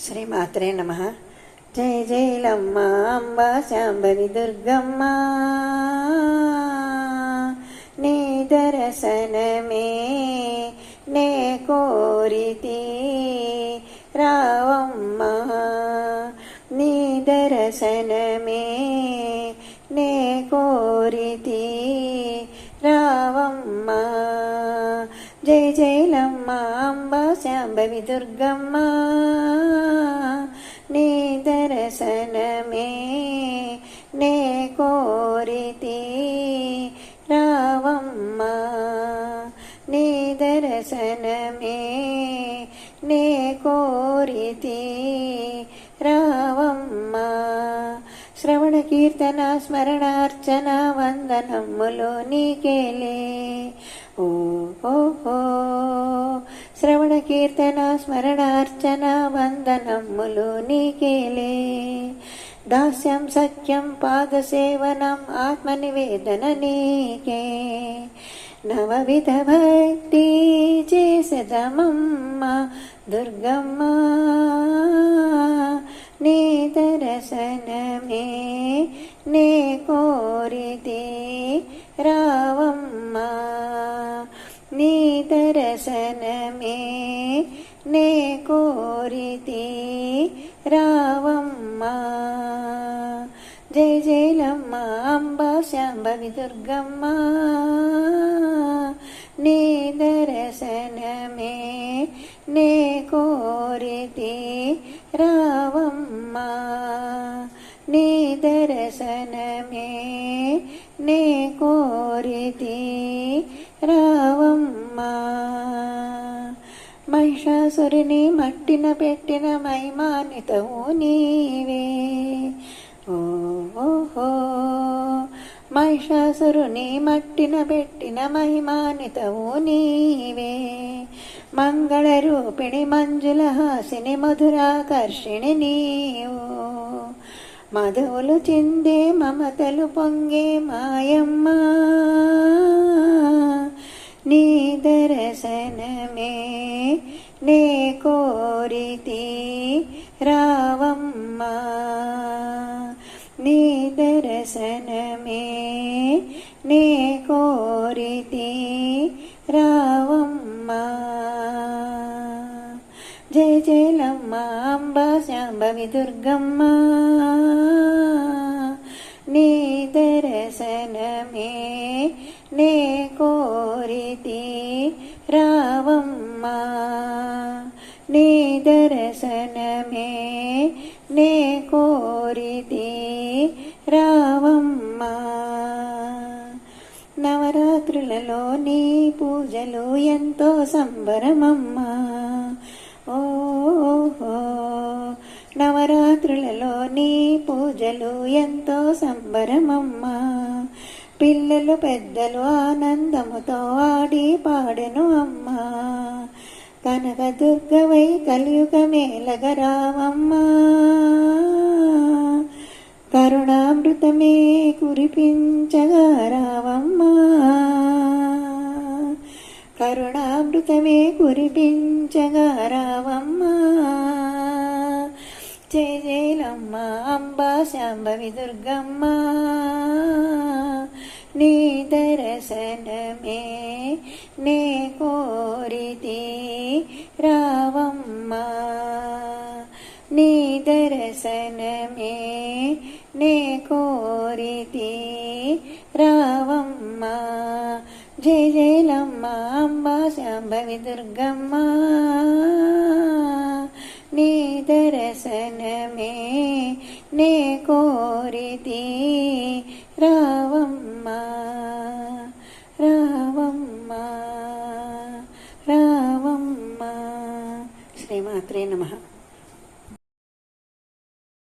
శ్రీమాత్రే నమః. జై జైలమ్మ అంబ శాంభవి దుర్గమ్మ, నీ దర్శనమే నే కోరితి రావమ్మ, నీ దర్శనమే నే కోరితి రావమ్మ. జై జైలమ్మ అంబ శాంభవి దుర్గమ్మ, నీ దర్శనమే నే కోరితి రావమ్మ, నీ దర్శనమే నే కోరితి రావమ్మ. శ్రవణ కీర్తన స్మరణార్చన వందనమ్ములు నీకేలే ఓ ఓ. శ్రవణ కీర్తన స్మరణార్చన వందనమ్ములు నీకేలే. దాస్యం సఖ్యం పాదసేవనం ఆత్మనివేదన నీకే. నవవిధ భక్తి చేసదమమ్మ దుర్గమ్మ, నీ దర్శనమే నే కోరితి రావమ్మ, నీ దర్శనమే నే కోరితి రావమ్మ. జై జైలమ్మ అంబ శాంభవి దుర్గమ్మ, నీ దర్శనమే నే కోరితి రావమ్మ, నీ దర్శనమే నే కోరితి రావమ్మ. మహిషాసురుని మట్టిన పెట్టిన మహిమాన్వితవు నీవే ఓహో. మహిషాసురుని మట్టిన పెట్టిన మహిమాన్వితవు నీవే. మంగళ రూపిణి మంజుల హాసిని మధురాకర్షిణి నీవు. మధువులు చిందే మమతలు పొంగే మాయమ్మ, నీ దర్శనమే నే కోరితి రావమ్మ, నీ దర్శనమే నే కోరితి రావమ్మ. జై జైలమ్మ అంబ శాంభవి దుర్గమ్మ, నీ దర్శనమే నే కోరితి రావమ్మ, నీ దర్శనమే నే కోరితి రావమ్మ. నవరాత్రులలో నీ పూజలు ఎంతో సంబరమమ్మ ఓహో. నవరాత్రులలో నీ పూజలు ఎంతో సంబరమమ్మ. పిల్లలు పెద్దలు ఆనందముతో ఆడి పాడెను అమ్మ. కనకదుర్గవై కలియుగ మేలగరావమ్మ, కరుణామృతమే కురిపించగా రావమ్మ, కరుణామృతమే కురిపించగా రావమ్మ. జై జైలమ్మ అంబ శాంభవి దుర్గమ్మ, నీ దర్శనమే నే కోరితి రావమ్మ, నీ దర్శనమే నే కోరితి రావమ్మ. జై జైలమ్మ అంబ శాంభవి దుర్గమ్మ, నీ దర్శనమే నే